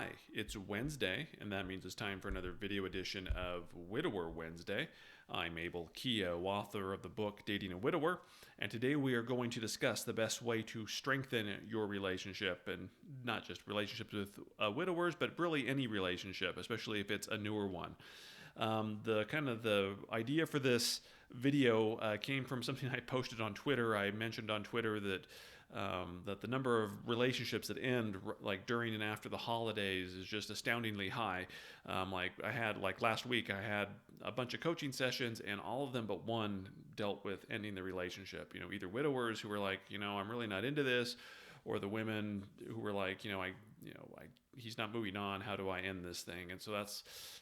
Hi, it's Wednesday, and that means it's time for another video edition of Widower Wednesday. I'm Abel Keogh, author of the book Dating a Widower, and today we are going to discuss the best way to strengthen your relationship, and not just relationships with widowers, but really any relationship, especially if it's a newer one. The idea for this video came from something I posted on Twitter. I mentioned on Twitter that the number of relationships that end like during and after the holidays is just astoundingly high. Like last week, I had a bunch of coaching sessions, and all of them but one dealt with ending the relationship. Either widowers who were like, I'm really not into this, or the women who were like, he's not moving on. How do I end this thing? And so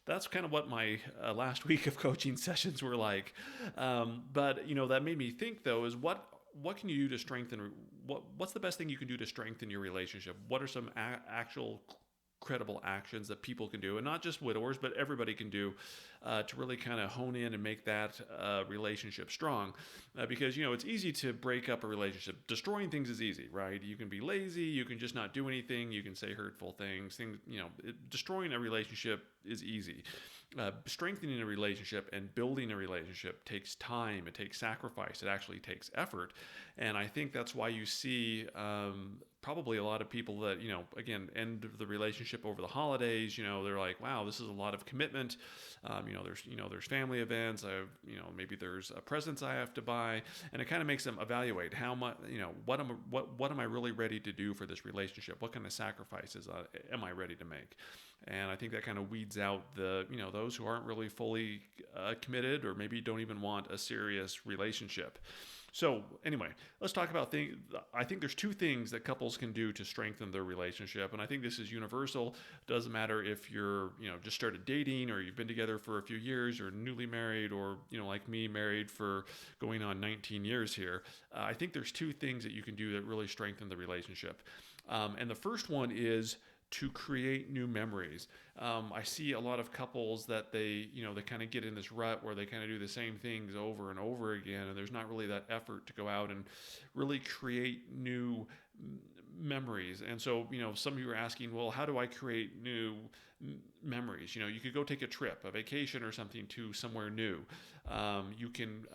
that's kind of what my last week of coaching sessions were like. But that made me think though is what can you do to strengthen? What's the best thing you can do to strengthen your relationship? What are some actual credible actions that people can do, and not just widowers, but everybody can do to really kind of hone in and make that relationship strong? Because it's easy to break up a relationship. Destroying things is easy, right? You can be lazy, you can just not do anything, you can say hurtful things. Destroying a relationship is easy. Strengthening a relationship and building a relationship takes time, it takes sacrifice, it actually takes effort. And I think that's why you see probably a lot of people that, again, end the relationship over the holidays. They're like, wow, this is a lot of commitment. There's family events. Maybe there's presents I have to buy, and it kind of makes them evaluate how much, what am I really ready to do for this relationship? What kind of sacrifices am I ready to make? And I think that kind of weeds out those who aren't really fully committed, or maybe don't even want a serious relationship. So anyway, let's talk about things. I think there's two things that couples can do to strengthen their relationship. And I think this is universal. It doesn't matter if you're, just started dating, or you've been together for a few years, or newly married, or, like me, married for going on 19 years here. I think there's two things that you can do that really strengthen the relationship. And the first one is to create new memories. I see a lot of couples that they kind of get in this rut where they kind of do the same things over and over again, and there's not really that effort to go out and really create new memories. And so, some of you are asking, well, how do I create new memories? You could go take a trip, a vacation or something to somewhere new. You can,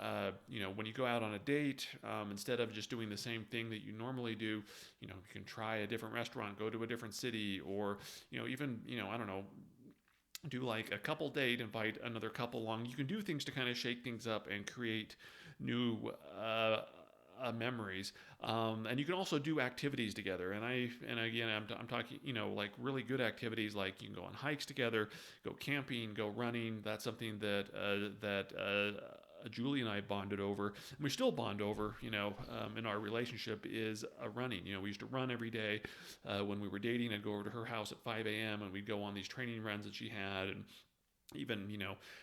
when you go out on a date, instead of just doing the same thing that you normally do, you can try a different restaurant, go to a different city, or, even, I don't know, do like a couple date, invite another couple along. You can do things to kind of shake things up and create new memories. And you can also do activities together. And again, I'm talking, like really good activities, like you can go on hikes together, go camping, go running. That's something that Julie and I bonded over, and we still bond over, in our relationship, is running. We used to run every day. When we were dating, I'd go over to her house at 5 a.m. and we'd go on these training runs that she had. And even,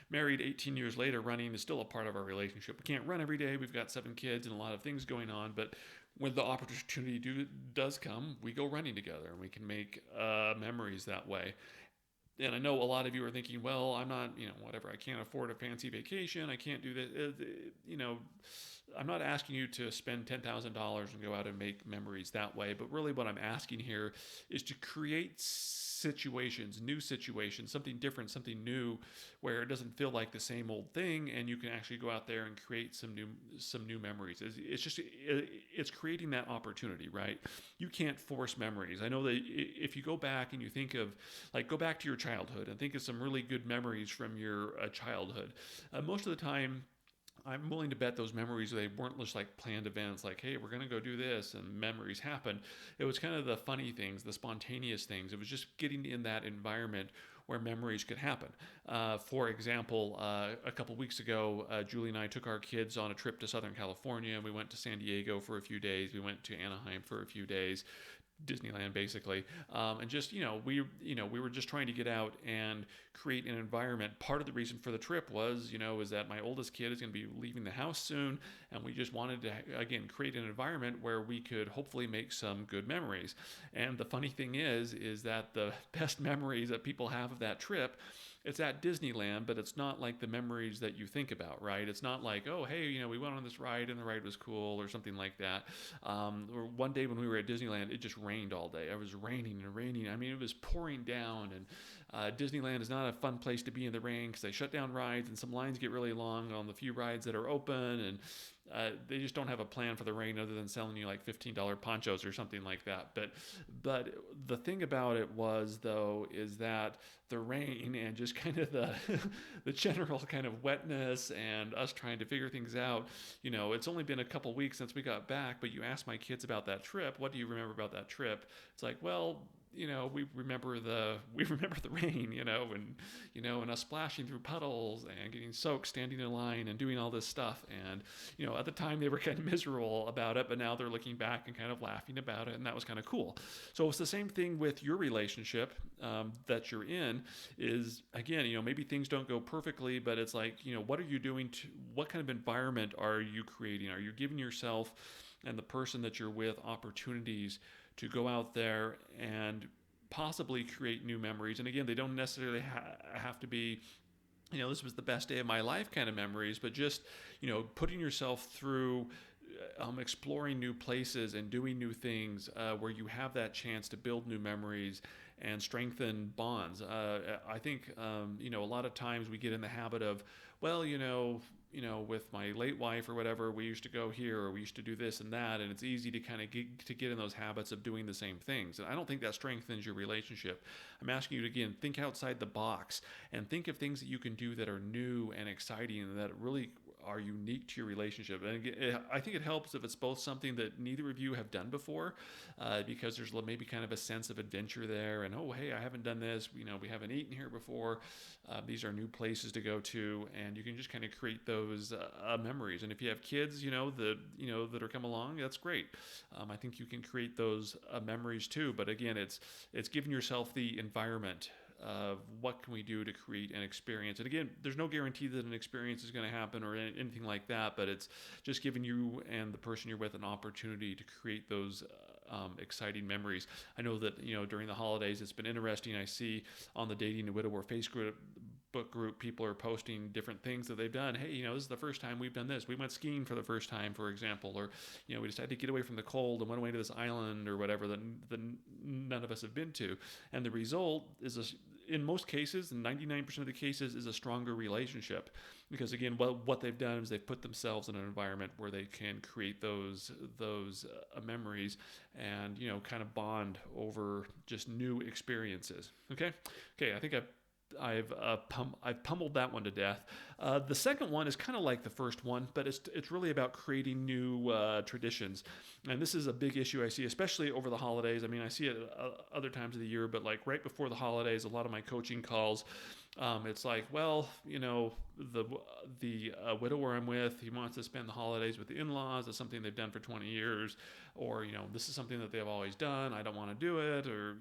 married 18 years later, running is still a part of our relationship. We can't run every day. We've got 7 kids and a lot of things going on, but when the opportunity does come, we go running together, and we can make memories that way. And I know a lot of you are thinking, well, I'm not, whatever, I can't afford a fancy vacation, I can't do this. I'm not asking you to spend $10,000 and go out and make memories that way, but really what I'm asking here is to create new situations, something different, something new, where it doesn't feel like the same old thing, and you can actually go out there and create some new memories. It's creating that opportunity, right? You can't force memories. I know that if you go back and you think of, go back to your childhood and think of some really good memories from your childhood. Most of the time, I'm willing to bet those memories, they weren't just like planned events, like, hey, we're going to go do this, and memories happen. It was kind of the funny things, the spontaneous things. It was just getting in that environment where memories could happen. For example, a couple weeks ago, Julie and I took our kids on a trip to Southern California, and we went to San Diego for a few days. We went to Anaheim for a few days. Disneyland, basically, and just we were just trying to get out and create an environment. Part of the reason for the trip was is that my oldest kid is going to be leaving the house soon, and we just wanted to again create an environment where we could hopefully make some good memories. And the funny thing is that the best memories that people have of that trip it's at Disneyland, but it's not like the memories that you think about, right? It's not like, oh, hey, we went on this ride and the ride was cool or something like that. Or one day when we were at Disneyland, it just rained all day. It was raining and raining. I mean, it was pouring down, and Disneyland is not a fun place to be in the rain because they shut down rides and some lines get really long on the few rides that are open, and they just don't have a plan for the rain other than selling you like $15 ponchos or something like that. But the thing about it was, though, is that the rain and just kind of the the general kind of wetness and us trying to figure things out. It's only been a couple weeks since we got back, but you ask my kids about that trip. What do you remember about that trip? It's like, well, we remember the rain, and us splashing through puddles and getting soaked, standing in line and doing all this stuff. And at the time they were kind of miserable about it, but now they're looking back and kind of laughing about it, and that was kind of cool. So it's the same thing with your relationship that you're in. Is again, maybe things don't go perfectly, but it's like, what are you doing what kind of environment are you creating? Are you giving yourself and the person that you're with opportunities to go out there and possibly create new memories? And again, they don't necessarily have to be, this was the best day of my life kind of memories, but just, putting yourself through exploring new places and doing new things where you have that chance to build new memories and strengthen bonds. I think, a lot of times we get in the habit of, well, with my late wife or whatever, we used to go here or we used to do this and that, and it's easy to kind of get in those habits of doing the same things. And I don't think that strengthens your relationship. I'm asking you to, again, think outside the box and think of things that you can do that are new and exciting and that really are unique to your relationship. And again, I think it helps if it's both something that neither of you have done before, because there's maybe kind of a sense of adventure there, and, oh, hey, I haven't done this, we haven't eaten here before, these are new places to go to, and you can just kind of create those memories. And if you have kids, that are come along, that's great. I think you can create those memories too. But again, it's giving yourself the environment of what can we do to create an experience. And again, there's no guarantee that an experience is going to happen or anything like that, but it's just giving you and the person you're with an opportunity to create those exciting memories. I know that, during the holidays, it's been interesting. I see on the Dating a Widower Facebook group, people are posting different things that they've done. Hey, this is the first time we've done this. We went skiing for the first time, for example, or, we decided to get away from the cold and went away to this island or whatever that none of us have been to. And the result is, in most cases, 99% of the cases, is a stronger relationship. Because again, what they've done is they've put themselves in an environment where they can create those memories and, kind of bond over just new experiences. Okay, I think I've pummeled that one to death. The second one is kind of like the first one, but it's really about creating new traditions. And this is a big issue I see, especially over the holidays. I mean, I see it other times of the year, but like right before the holidays, a lot of my coaching calls, it's like, well, the widower I'm with, he wants to spend the holidays with the in-laws. It's something they've done for 20 years. Or, this is something that they've always done. I don't want to do it. Or,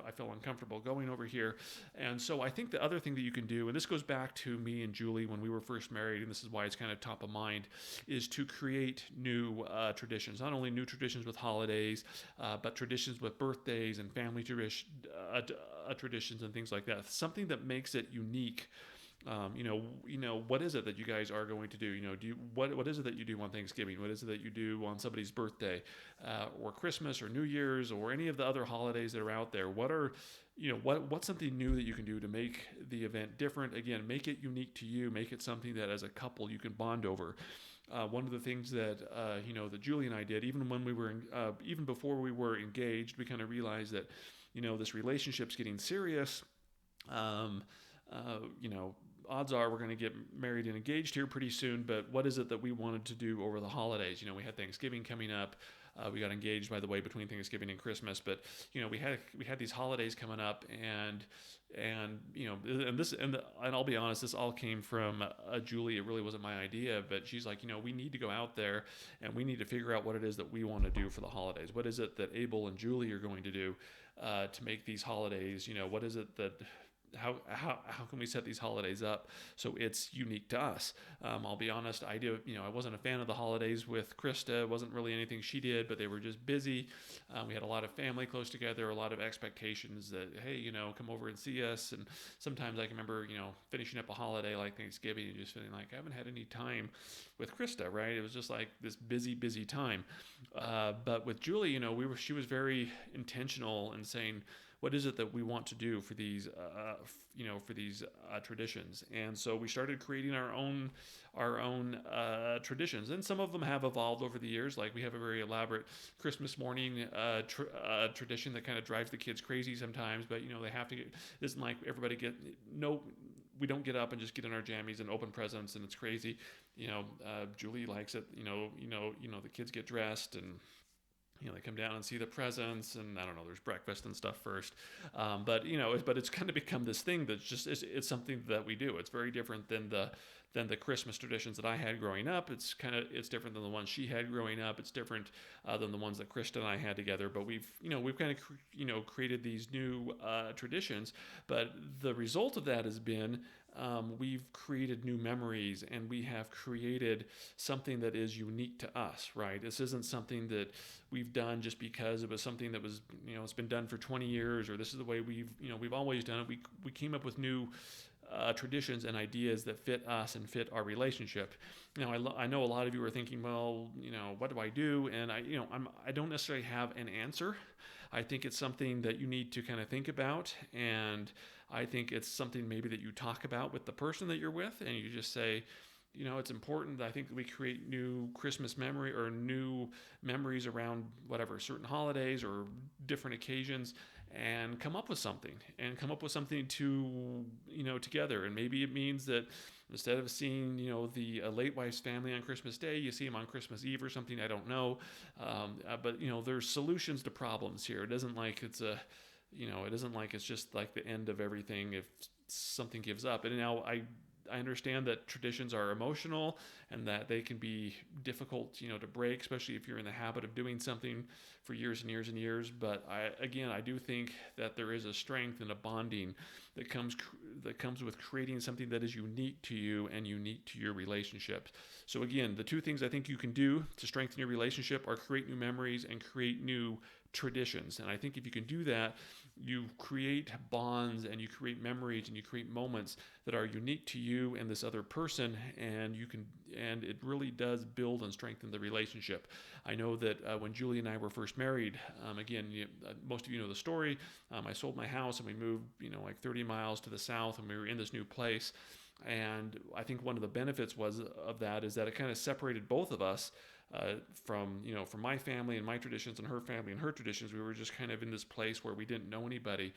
I feel uncomfortable going over here. And so I think the other thing that you can do, and this goes back to me and Julie when we were first married, and this is why it's kind of top of mind, is to create new traditions. Not only new traditions with holidays, but traditions with birthdays and family traditions and things like that. Something that makes it unique. What is it that you guys are going to do? What is it that you do on Thanksgiving? What is it that you do on somebody's birthday, or Christmas or New Year's or any of the other holidays that are out there? What's something new that you can do to make the event different? Again, make it unique to you. Make it something that as a couple you can bond over. One of the things that that Julie and I did, even when we were even before we were engaged, we kind of realized that this relationship's getting serious. Odds are we're going to get married and engaged here pretty soon, but what is it that we wanted to do over the holidays? We had Thanksgiving coming up. We got engaged, by the way, between Thanksgiving and Christmas, but we had these holidays coming up, and I'll be honest, this all came from Julie. It really wasn't my idea, but she's like, we need to go out there and we need to figure out what it is that we want to do for the holidays. What is it that Abel and Julie are going to do to make these holidays? What is it that how can we set these holidays up so it's unique to us? I'll be honest, I wasn't a fan of the holidays with Krista. It wasn't really anything she did, but they were just busy. We had a lot of family close together, a lot of expectations that, hey, come over and see us. And sometimes I can remember, finishing up a holiday like Thanksgiving and just feeling like I haven't had any time with Krista, right? It was just like this busy time. But with Julie, she was very intentional in saying, what is it that we want to do for these traditions? And so we started creating our own traditions, and some of them have evolved over the years. Like, we have a very elaborate Christmas morning tradition that kind of drives the kids crazy sometimes, but they have to get, it isn't like everybody we don't get up and just get in our jammies and open presents and it's crazy. Julie likes it. The kids get dressed and they come down and see the presents, and I don't know, there's breakfast and stuff first. But it's kind of become this thing that's just, it's something that we do. It's very different than the Christmas traditions that I had growing up. It's different than the ones she had growing up. It's different than the ones that Krista and I had together. But we've kind of created these new traditions. But the result of that has been, we've created new memories, and we have created something that is unique to us, right? This isn't something that we've done just because it was something that was, it's been done for 20 years, or this is the way we've always done it. We came up with new traditions and ideas that fit us and fit our relationship. I know a lot of you are thinking, well, what do I do? And I don't necessarily have an answer. I think it's something that you need to kind of think about, and I think it's something maybe that you talk about with the person that you're with, and you just say, it's important. I think that we create new Christmas memory or new memories around whatever, certain holidays or different occasions, and come up with something to, together. And maybe it means that instead of seeing, the late wife's family on Christmas Day, you see them on Christmas Eve or something. I don't know. But there's solutions to problems here. It isn't like it's just like the end of everything if something gives up. And now I understand that traditions are emotional and that they can be difficult, to break, especially if you're in the habit of doing something for years and years and years. But I do think that there is a strength and a bonding that comes with creating something that is unique to you and unique to your relationship. So again, the two things I think you can do to strengthen your relationship are create new memories and create new traditions. And I think if you can do that, you create bonds and you create memories and you create moments that are unique to you and this other person, and it really does build and strengthen the relationship. I know that when Julie and I were first married, most of you know the story. I sold my house and we moved, like 30 miles to the south, and we were in this new place. And I think one of the benefits of that is that it kind of separated both of us from my family and my traditions and her family and her traditions. We were just kind of in this place where we didn't know anybody,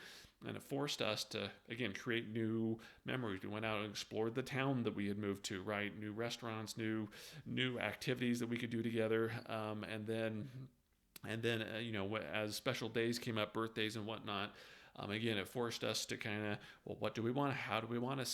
and it forced us to, again, create new memories. We went out and explored the town that we had moved to, right? New restaurants, new activities that we could do together, and then as special days came up, birthdays and whatnot. Again, it forced us to kind of, well, what do we want? How do we want to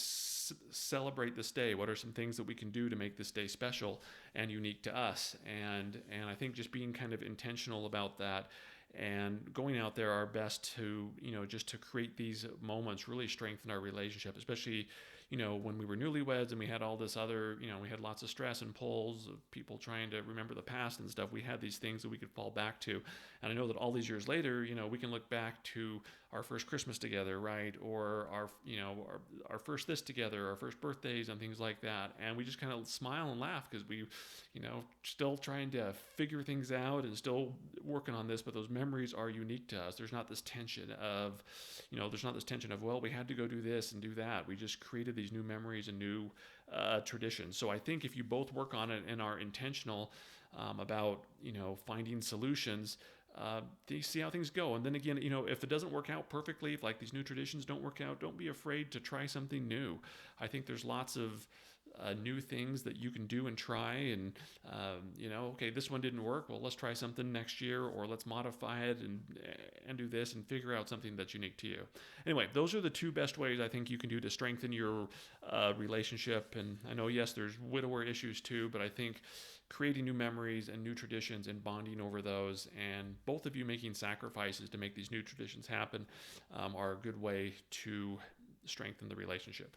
celebrate this day? What are some things that we can do to make this day special and unique to us? And I think just being kind of intentional about that and going out there our best to, just to create these moments really strengthen our relationship, especially, when we were newlyweds and we had all this other, we had lots of stress and pulls of people trying to remember the past and stuff. We had these things that we could fall back to. And I know that all these years later, we can look back to our first Christmas together, right? Or our first this together, our first birthdays and things like that. And we just kind of smile and laugh because we, still trying to figure things out and still working on this, but those memories are unique to us. There's not this tension of, well, we had to go do this and do that. We just created these new memories and new traditions. So I think if you both work on it and are intentional about, finding solutions, you see how things go. And then again, if it doesn't work out perfectly, if like these new traditions don't work out, don't be afraid to try something new. I think there's lots of new things that you can do and try, and okay, this one didn't work, well, let's try something next year, or let's modify it and do this and figure out something that's unique to you. Anyway, those are the two best ways I think you can do to strengthen your relationship. And I know, yes, there's widower issues too, but I think creating new memories and new traditions and bonding over those, and both of you making sacrifices to make these new traditions happen, are a good way to strengthen the relationship.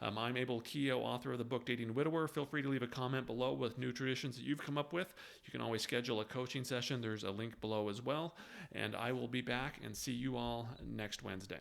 I'm Abel Keogh, author of the book Dating a Widower. Feel free to leave a comment below with new traditions that you've come up with. You can always schedule a coaching session. There's a link below as well. And I will be back and see you all next Wednesday.